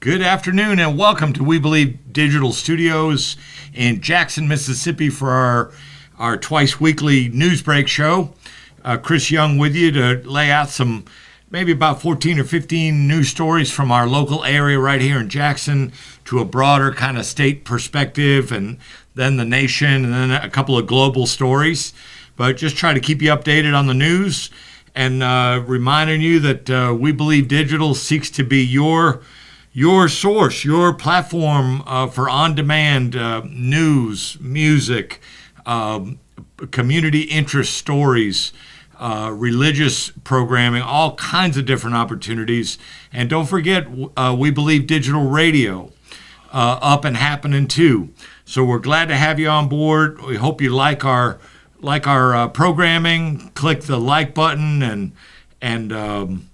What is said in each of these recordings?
Good afternoon and welcome to We Believe Digital Studios in Jackson, Mississippi for our twice weekly news break show. Chris Young with you to lay out some maybe about 14 or 15 news stories from our local area right here in Jackson to a broader kind of state perspective and then the nation and then a couple of global stories. But just try to keep you updated on the news and reminding you that We Believe Digital seeks to be your source, your platform for on-demand news, music, community interest stories, religious programming, all kinds of different opportunities. And don't forget, We Believe Digital Radio up and happening too. So we're glad to have you on board. We hope you like our programming. Click the like button and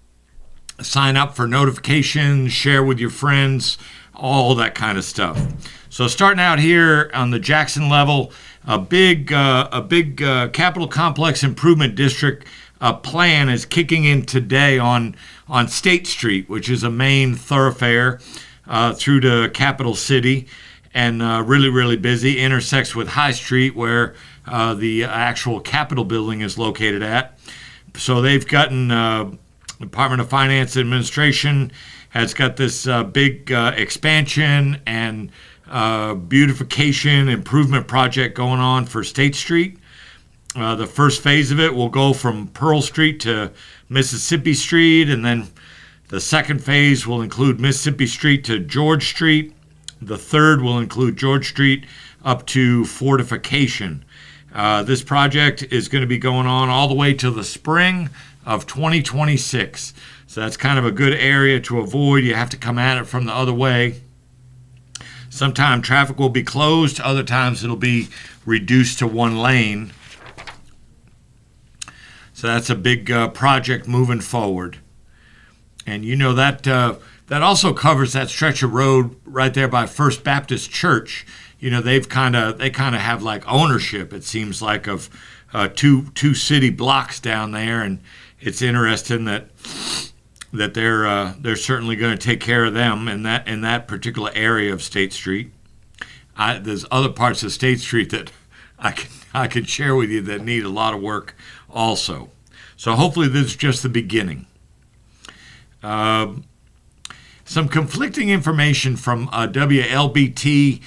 sign up for notifications, share with your friends, all that kind of stuff. So starting out here on the Jackson level, a big capital complex improvement district plan is kicking in today on State Street, which is a main thoroughfare through to Capital City, and really busy. Intersects with High Street, where the actual Capitol building is located at. So they've gotten Department of Finance Administration has got this big expansion and beautification improvement project going on for State Street. The first phase of it will go from Pearl Street to Mississippi Street, and then the second phase will include Mississippi Street to George Street. The third will include George Street up to Fortification. This project is going to be going on all the way to the spring of 2026. So that's kind of a good area to avoid. You have to come at it from the other way. Sometimes traffic will be closed. Other times it'll be reduced to one lane. So that's a big project moving forward. And you know that also covers that stretch of road right there by First Baptist Church. You know, they kind of have like ownership, it seems like, of two city blocks down there, and it's interesting that they're certainly going to take care of them in that particular area of State Street. There's other parts of State Street that I can share with you that need a lot of work also. So hopefully this is just the beginning. Some conflicting information from WLBT.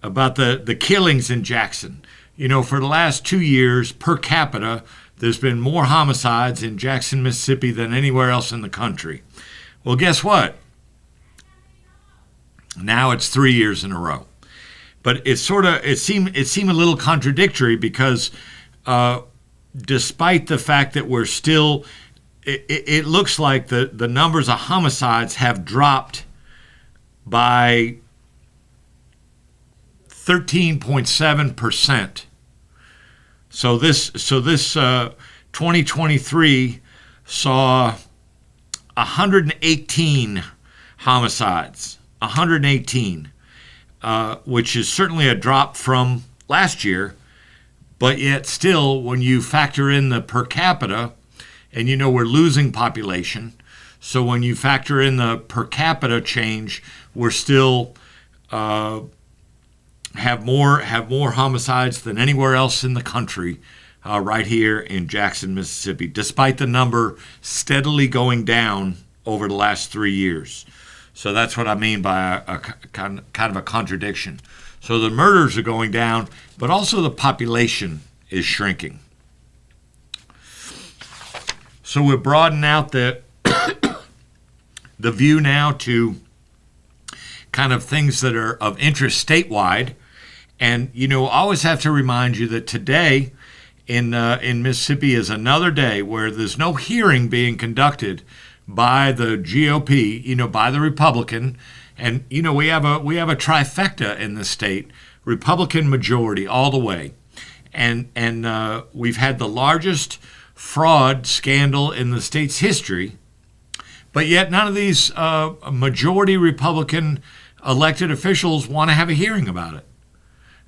About the killings in Jackson. You know, for the last 2 years, per capita, there's been more homicides in Jackson, Mississippi than anywhere else in the country. Well, guess what? Now it's 3 years in a row. But it seemed a little contradictory because despite the fact that we're still, it looks like the numbers of homicides have dropped by 13.7%. So this 2023 saw 118 homicides, 118, which is certainly a drop from last year, but yet still, when you factor in the per capita, and you know we're losing population, so when you factor in the per capita change, we're still have more homicides than anywhere else in the country right here in Jackson, Mississippi, despite the number steadily going down over the last 3 years. So that's what I mean by a kind of a contradiction. So the murders are going down, but also the population is shrinking. So we're broadening out the the view now to kind of things that are of interest statewide. And, always have to remind you that today in Mississippi is another day where there's no hearing being conducted by the GOP, by the Republican. And, we have a trifecta in the state, Republican majority all the way. And we've had the largest fraud scandal in the state's history. But yet none of these majority Republican elected officials want to have a hearing about it.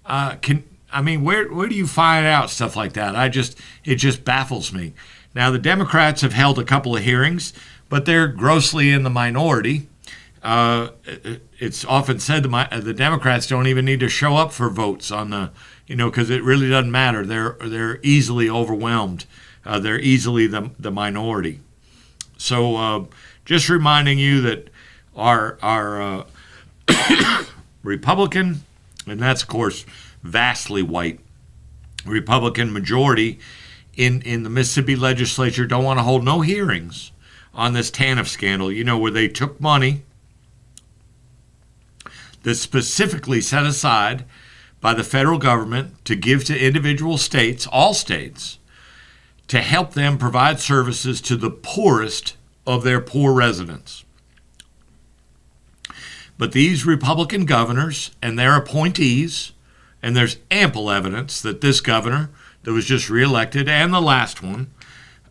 Where do you find out stuff like that? It just baffles me. Now, the Democrats have held a couple of hearings, but they're grossly in the minority. It's often said the Democrats don't even need to show up for votes on the, because it really doesn't matter. They're easily overwhelmed. They're easily the minority. So just reminding you that our Republican, and that's, of course, vastly white, Republican majority in the Mississippi legislature don't want to hold no hearings on this TANF scandal, where they took money that's specifically set aside by the federal government to give to individual states, all states, to help them provide services to the poorest of their poor residents. But these Republican governors and their appointees, and there's ample evidence that this governor that was just reelected and the last one,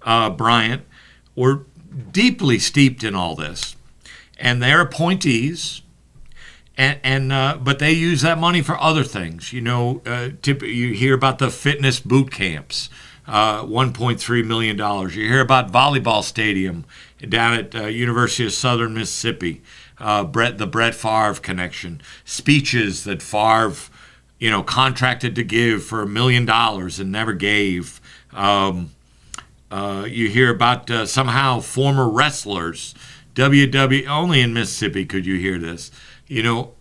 Bryant, were deeply steeped in all this. And their appointees, but they use that money for other things. You hear about the fitness boot camps, $1.3 million. You hear about volleyball stadium down at University of Southern Mississippi, the Brett Favre connection, speeches that Favre, contracted to give for $1 million and never gave. You hear about somehow former wrestlers, WWE, only in Mississippi could you hear this,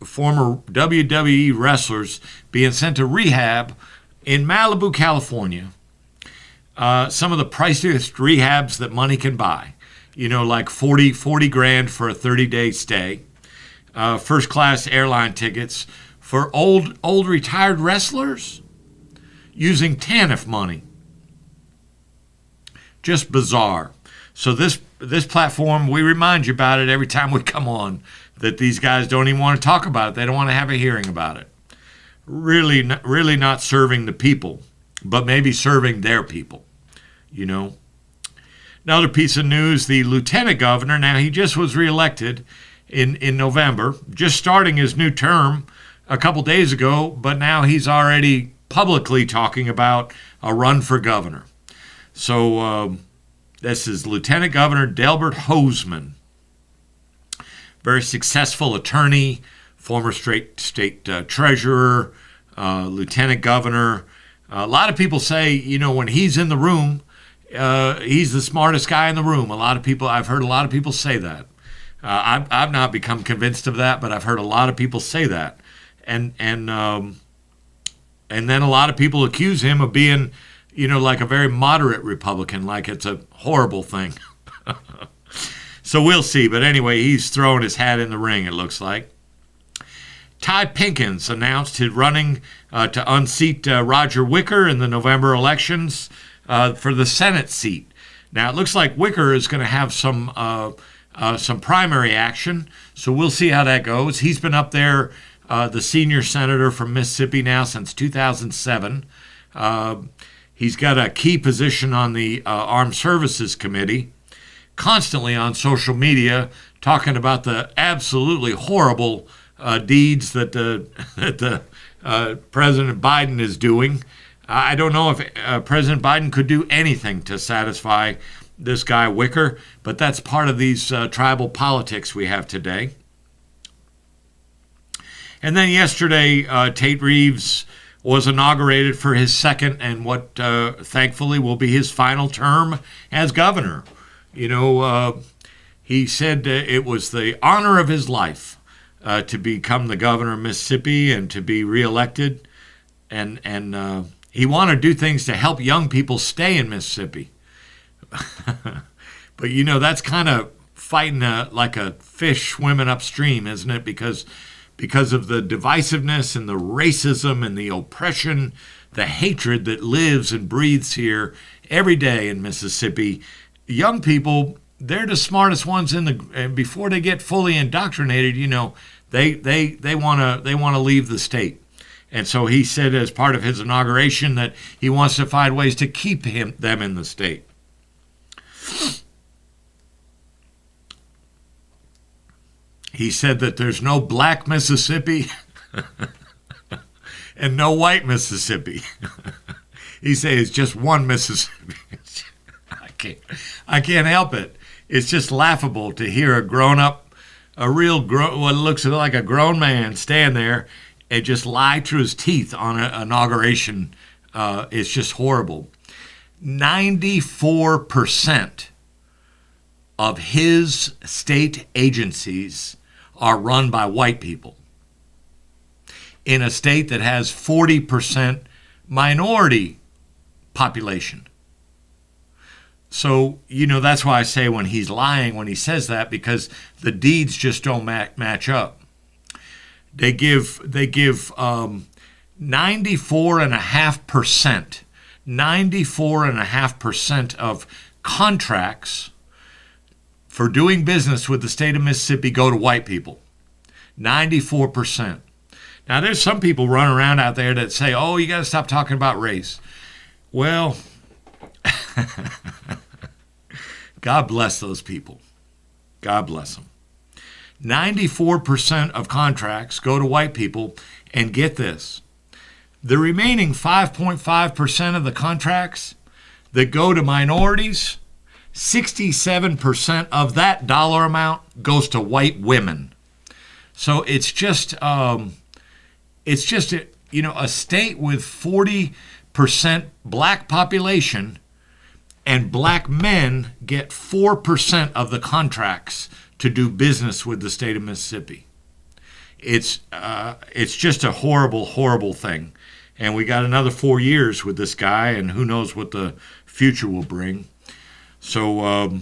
former WWE wrestlers being sent to rehab in Malibu, California. Some of the priciest rehabs that money can buy, like 40 grand for a 30-day stay, first-class airline tickets for old retired wrestlers using TANF money. Just bizarre. So this platform, we remind you about it every time we come on, that these guys don't even want to talk about it. They don't want to have a hearing about it. Really not serving the people, but maybe serving their people, Another piece of news, the lieutenant governor, now he just was reelected in November, just starting his new term a couple days ago, but now he's already publicly talking about a run for governor. So this is Lieutenant Governor Delbert Hosemann, very successful attorney, former state treasurer, lieutenant governor. A lot of people say, when he's in the room, he's the smartest guy in the room. I've heard a lot of people say that. I've not become convinced of that, but I've heard a lot of people say that. And then a lot of people accuse him of being, like a very moderate Republican, like it's a horrible thing. So we'll see. But anyway, he's throwing his hat in the ring, it looks like. Ty Pinkins announced his running to unseat Roger Wicker in the November elections for the Senate seat. Now, it looks like Wicker is going to have some primary action, so we'll see how that goes. He's been up there, the senior senator from Mississippi now since 2007. He's got a key position on the Armed Services Committee, constantly on social media talking about the absolutely horrible deeds that President Biden is doing. I don't know if President Biden could do anything to satisfy this guy Wicker, but that's part of these tribal politics we have today. And then yesterday, Tate Reeves was inaugurated for his second and what thankfully will be his final term as governor. He said it was the honor of his life to become the governor of Mississippi and to be reelected. And he wanted to do things to help young people stay in Mississippi. But, that's kind of fighting like a fish swimming upstream, isn't it? Because of the divisiveness and the racism and the oppression, the hatred that lives and breathes here every day in Mississippi. Young people, they're the smartest ones and before they get fully indoctrinated, they want to leave the state. And so he said as part of his inauguration that he wants to find ways to keep them in the state. He said that there's no black Mississippi and no white Mississippi. He said it's just one Mississippi. I can't help it. It's just laughable to hear a grown-up, what looks like a grown man stand there and just lie through his teeth on an inauguration. It's just horrible. 94% of his state agencies are run by white people in a state that has 40% minority population. So, that's why I say when he's lying, when he says that, because the deeds just don't match up. They give 94.5% of contracts for doing business with the state of Mississippi go to white people. 94%. Now, there's some people running around out there that say, oh, you got to stop talking about race. Well, God bless those people. God bless them. 94% of contracts go to white people, and get this, the remaining 5.5% of the contracts that go to minorities, 67% of that dollar amount goes to white women. So it's just a state with 40% black population, and black men get 4% of the contracts to do business with the state of Mississippi. It's just a horrible, horrible thing. And we got another 4 years with this guy, and who knows what the future will bring. So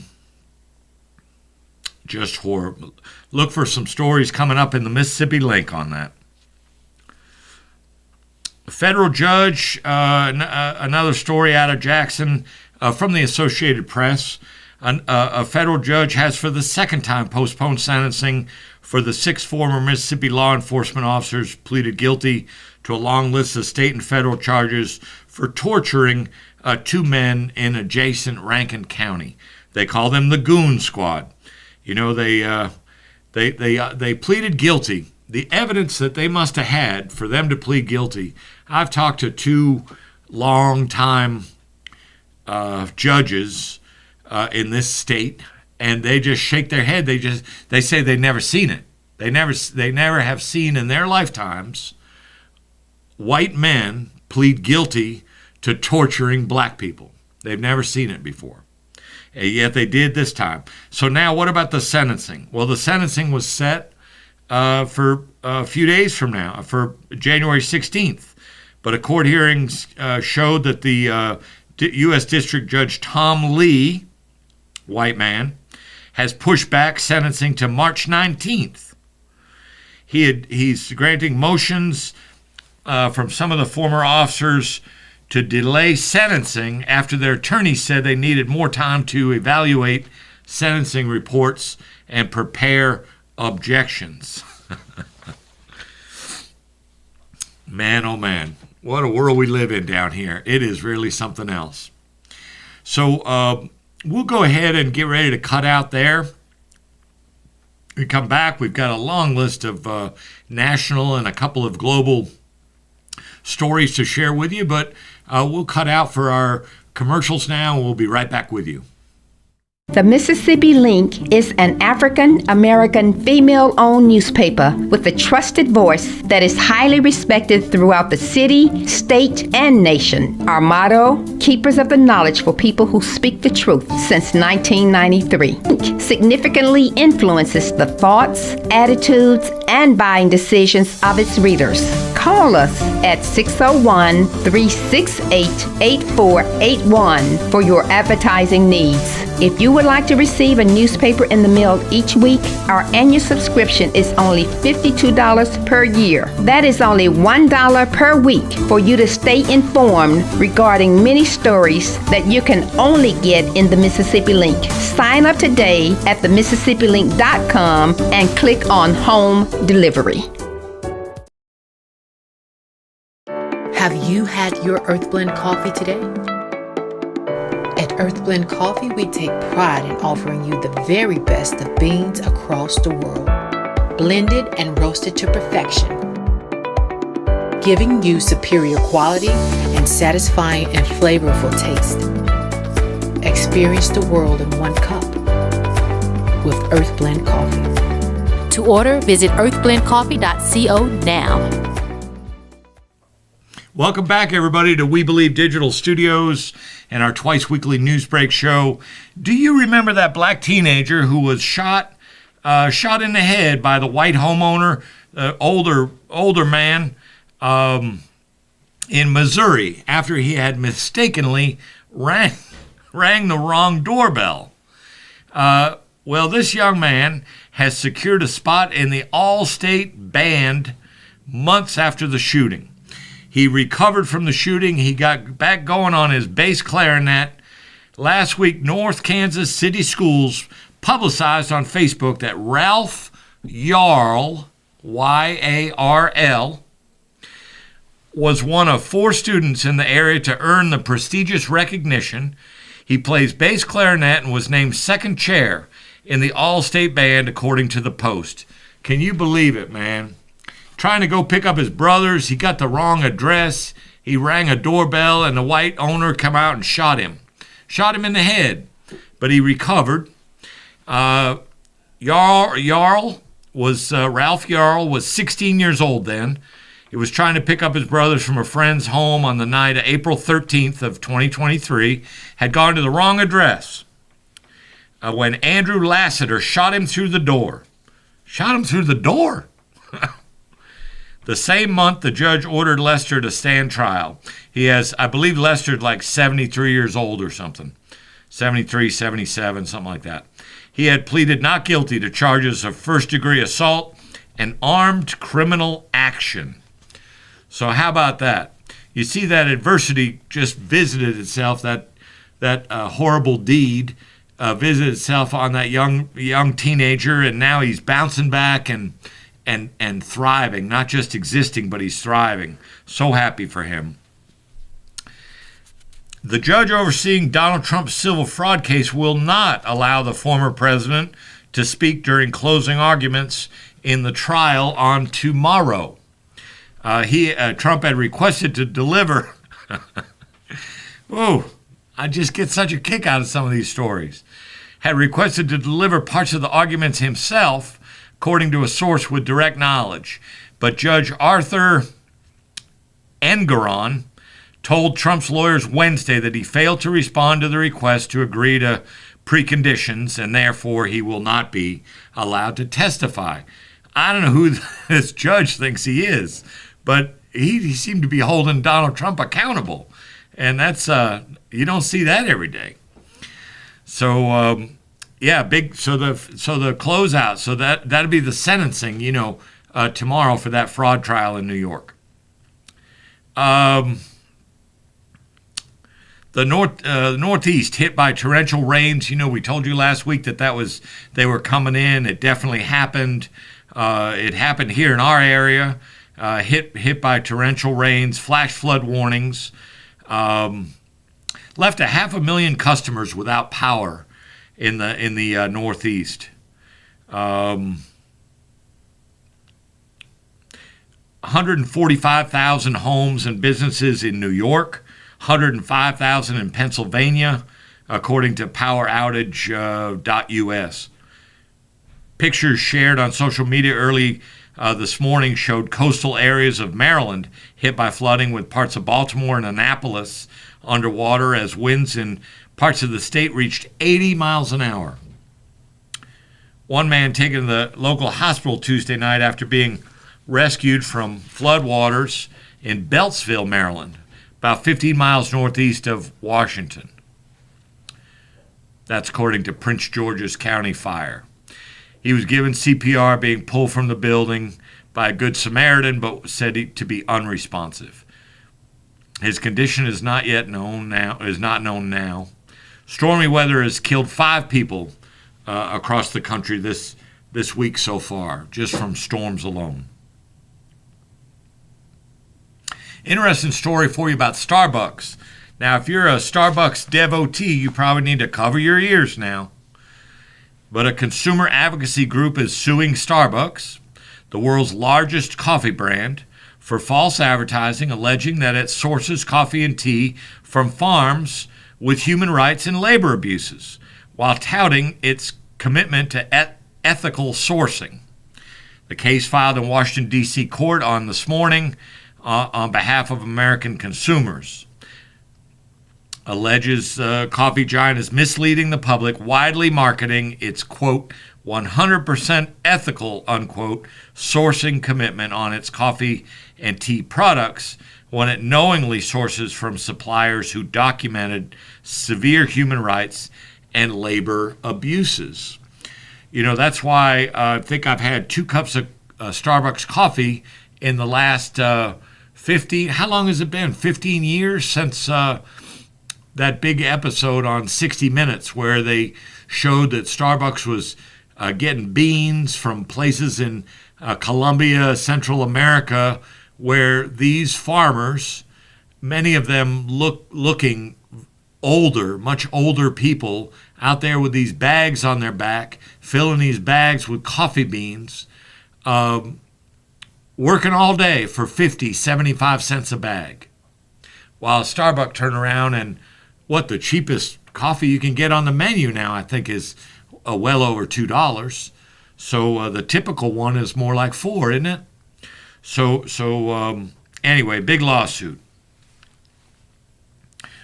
just horrible. Look for some stories coming up in the Mississippi Link on that. A federal judge, another story out of Jackson from the Associated Press. A federal judge has for the second time postponed sentencing for the 6 former Mississippi law enforcement officers pleaded guilty to a long list of state and federal charges for torturing 2 men in adjacent Rankin County. They call them the Goon Squad. They pleaded guilty. The evidence that they must have had for them to plead guilty. I've talked to 2 long-time judges in this state, and they just shake their head. They say they've never seen it. They never have seen in their lifetimes white men plead guilty to torturing black people. They've never seen it before. And yet they did this time. So now what about the sentencing? Well, the sentencing was set for a few days from now, for January 16th. But a court hearing showed that the U.S. District Judge Tom Lee, white man, has pushed back sentencing to March 19th. He's granting motions from some of the former officers to delay sentencing after their attorneys said they needed more time to evaluate sentencing reports and prepare objections. Man, oh man, what a world we live in down here. It is really something else. So we'll go ahead and get ready to cut out there. We come back, we've got a long list of national and a couple of global stories to share with you, but we'll cut out for our commercials now, and we'll be right back with you. The Mississippi Link is an African-American female-owned newspaper with a trusted voice that is highly respected throughout the city, state, and nation. Our motto, keepers of the knowledge for people who speak the truth, since 1993. Link significantly influences the thoughts, attitudes, and buying decisions of its readers. Call us at 601-368-8481 for your advertising needs. If you would like to receive a newspaper in the mail each week, our annual subscription is only $52 per year. That is only $1 per week for you to stay informed regarding many stories that you can only get in the Mississippi Link. Sign up today at themississippilink.com and click on Home Delivery. Have you had your Earth Blend coffee today? At Earth Blend Coffee, we take pride in offering you the very best of beans across the world, blended and roasted to perfection, giving you superior quality and satisfying and flavorful taste. Experience the world in one cup with Earth Blend Coffee. To order, visit earthblendcoffee.co now. Welcome back, everybody, to We Believe Digital Studios and our twice-weekly news break show. Do you remember that black teenager who was shot in the head by the white homeowner, older man in Missouri after he had mistakenly rang the wrong doorbell? Well, this young man has secured a spot in the All-State Band months after the shooting. He recovered from the shooting. He got back going on his bass clarinet. Last week, North Kansas City Schools publicized on Facebook that Ralph Yarl, Y-A-R-L, was one of 4 students in the area to earn the prestigious recognition. He plays bass clarinet and was named second chair in the All-State Band, according to the Post. Can you believe it, man? Trying to go pick up his brothers. He got the wrong address. He rang a doorbell, and the white owner come out and shot him. Shot him in the head, but he recovered. Ralph Yarl was 16 years old then. He was trying to pick up his brothers from a friend's home on the night of April 13th of 2023. Had gone to the wrong address when Andrew Lassiter shot him through the door. Shot him through the door? The same month, the judge ordered Lester to stand trial. He has, I believe Lester's like 73 years old or something. 73, 77, something like that. He had pleaded not guilty to charges of first-degree assault and armed criminal action. So how about that? You see that adversity just visited itself, that horrible deed visited itself on that young teenager, and now he's bouncing back and thriving, not just existing, but he's thriving. So happy for him. The judge overseeing Donald Trump's civil fraud case will not allow the former president to speak during closing arguments in the trial on tomorrow. Trump had requested to deliver. Oh, I just get such a kick out of some of these stories. Had requested to deliver parts of the arguments himself, according to a source with direct knowledge. But Judge Arthur Engoron told Trump's lawyers Wednesday that he failed to respond to the request to agree to preconditions, and therefore he will not be allowed to testify. I don't know who this judge thinks he is, but he seemed to be holding Donald Trump accountable. And that's, you don't see that every day. So, yeah, big. So the closeout. So that'll be the sentencing, tomorrow for that fraud trial in New York. The Northeast hit by torrential rains. We told you last week that they were coming in. It definitely happened. It happened here in our area. Hit by torrential rains, flash flood warnings. Left 500,000 customers without power in the Northeast. 145,000 homes and businesses in New York, 105,000 in Pennsylvania, according to PowerOutage.us. Pictures shared on social media early this morning showed coastal areas of Maryland hit by flooding, with parts of Baltimore and Annapolis underwater as winds in parts of the state reached 80 miles an hour. One man taken to the local hospital Tuesday night after being rescued from floodwaters in Beltsville, Maryland, about 15 miles northeast of Washington. That's according to Prince George's County Fire. He was given CPR, being pulled from the building by a Good Samaritan, but said to be unresponsive. His condition is not known now. Stormy weather has killed 5 people across the country this week so far, just from storms alone. Interesting story for you about Starbucks. Now, if you're a Starbucks devotee, you probably need to cover your ears now. But a consumer advocacy group is suing Starbucks, the world's largest coffee brand, for false advertising, alleging that it sources coffee and tea from farms with human rights and labor abuses, while touting its commitment to ethical sourcing. The case filed in Washington, D.C. court on this morning on behalf of American consumers alleges coffee giant is misleading the public, widely marketing its, quote, 100% ethical, unquote, sourcing commitment on its coffee and tea products when it knowingly sources from suppliers who documented severe human rights and labor abuses. You know, that's why I think I've had 2 cups of Starbucks coffee in the last 15, how long has it been? 15 years since that big episode on 60 Minutes where they showed that Starbucks was getting beans from places in Colombia, Central America, where these farmers, many of them looking older, much older people, out there with these bags on their back, filling these bags with coffee beans, working all day for 50, 75 cents a bag. While Starbucks turned around and the cheapest coffee you can get on the menu now, I think, is well over $2. So the typical one is more like $4, isn't it? So anyway, big lawsuit.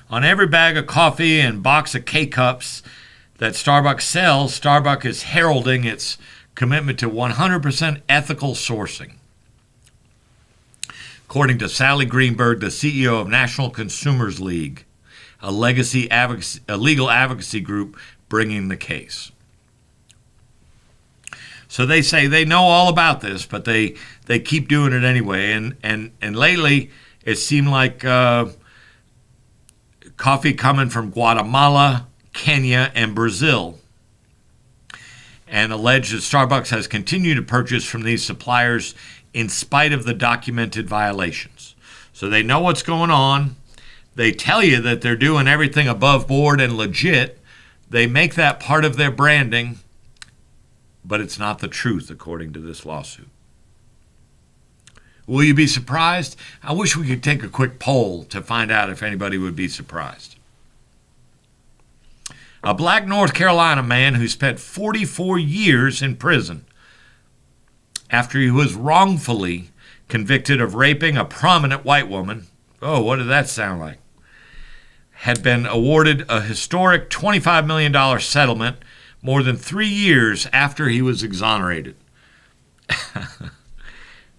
On every bag of coffee and box of K-Cups that Starbucks sells, Starbucks is heralding its commitment to 100% ethical sourcing. According to Sally Greenberg, the CEO of National Consumers League, a legal advocacy group bringing the case. So they say they know all about this, but they keep doing it anyway. And lately, it seemed like coffee coming from Guatemala, Kenya, and Brazil, and alleged that Starbucks has continued to purchase from these suppliers in spite of the documented violations. So they know what's going on. They tell you that they're doing everything above board and legit. They make that part of their branding, but it's not the truth, according to this lawsuit. Will you be surprised? I wish we could take a quick poll to find out if anybody would be surprised. A black North Carolina man who spent 44 years in prison after he was wrongfully convicted of raping a prominent white woman. Oh, what did that sound like? Had been awarded a historic $25 million settlement more than 3 years after he was exonerated.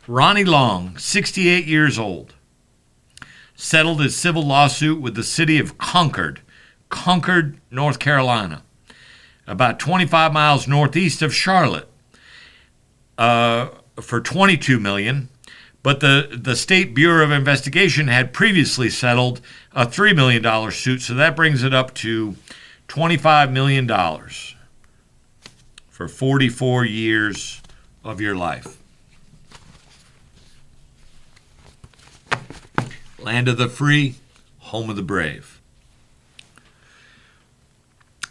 Ronnie Long, 68 years old, settled his civil lawsuit with the city of Concord, North Carolina, about 25 miles northeast of Charlotte, for $22 million. But the State Bureau of Investigation had previously settled a $3 million suit, so that brings it up to $25 million for 44 years of your life. Land of the free, home of the brave.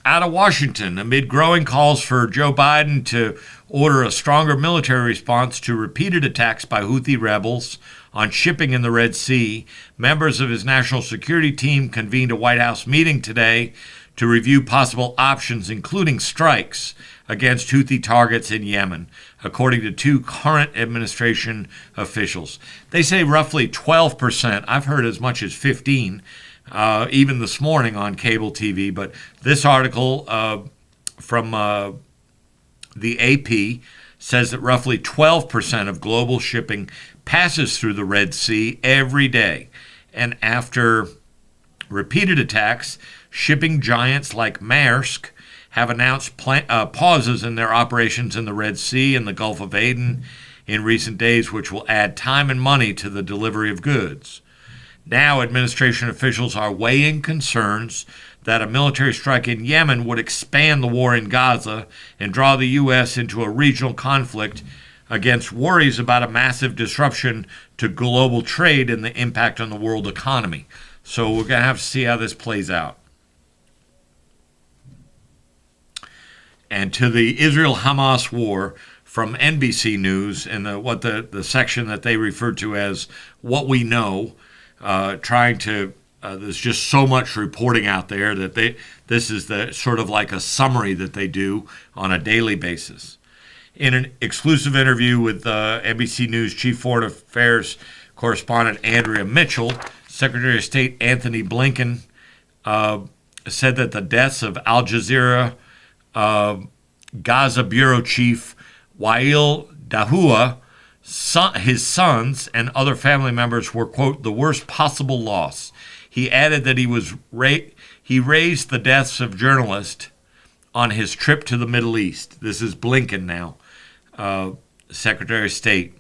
Out of Washington, amid growing calls for Joe Biden to order a stronger military response to repeated attacks by Houthi rebels on shipping in the Red Sea, members of his national security team convened a White House meeting today to review possible options, including strikes against Houthi targets in Yemen, according to 2 current administration officials. They say roughly 12%. I've heard as much as 15%. Even this morning on cable TV, but this article from the AP says that roughly 12% of global shipping passes through the Red Sea every day. And after repeated attacks, shipping giants like Maersk have announced pauses in their operations in the Red Sea and the Gulf of Aden in recent days, which will add time and money to the delivery of goods. Now, administration officials are weighing concerns that a military strike in Yemen would expand the war in Gaza and draw the U.S. into a regional conflict against worries about a massive disruption to global trade and the impact on the world economy. So we're going to have to see how this plays out. And to the Israel-Hamas war from NBC News and the section that they refer to as What We Know, there's just so much reporting out there that this is the sort of like a summary that they do on a daily basis. In an exclusive interview with NBC News Chief Foreign Affairs Correspondent Andrea Mitchell, Secretary of State Anthony Blinken said that the deaths of Al Jazeera Gaza Bureau Chief Wael Dahua, his sons, and other family members were, quote, the worst possible loss. He added that he raised the deaths of journalists on his trip to the Middle East. This is Blinken now, Secretary of State.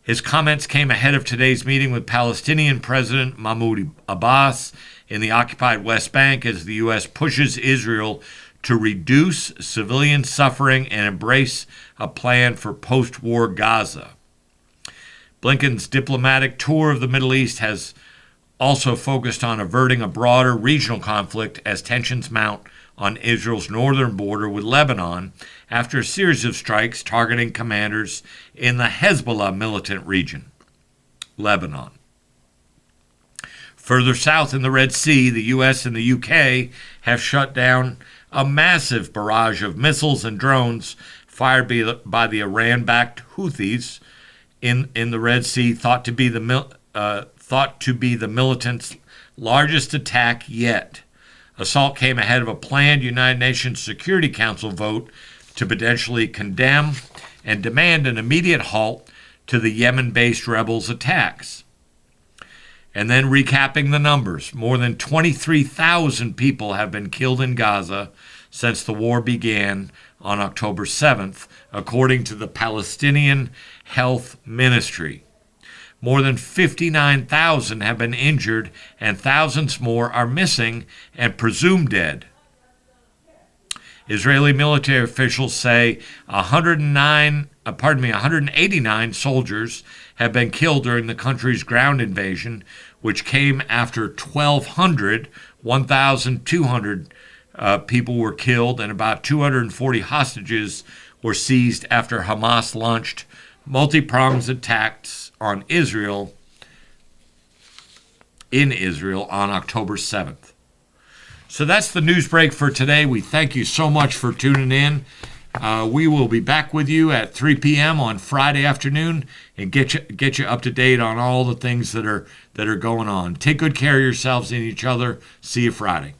His comments came ahead of today's meeting with Palestinian President Mahmoud Abbas in the occupied West Bank as the U.S. pushes Israel to reduce civilian suffering and embrace a plan for post-war Gaza. Blinken's diplomatic tour of the Middle East has also focused on averting a broader regional conflict as tensions mount on Israel's northern border with Lebanon after a series of strikes targeting commanders in the Hezbollah militant region, Lebanon. Further south in the Red Sea, the U.S. and the U.K. have shut down a massive barrage of missiles and drones fired by the Iran-backed Houthis in the Red Sea, thought to be the militants' largest attack yet. Assault came ahead of a planned United Nations Security Council vote to potentially condemn and demand an immediate halt to the Yemen-based rebels' attacks. And then recapping the numbers, more than 23,000 people have been killed in Gaza since the war began on October 7th, according to the Palestinian Health Ministry. More than 59,000 have been injured, and thousands more are missing and presumed dead. Israeli military officials say 189 soldiers have been killed during the country's ground invasion, which came after 1,200 people were killed and about 240 hostages were seized after Hamas launched multi-pronged attacks on Israel on October 7th. So that's the news break for today. We thank you so much for tuning in. We will be back with you at 3 p.m. on Friday afternoon and get you up to date on all the things that are going on. Take good care of yourselves and each other. See you Friday.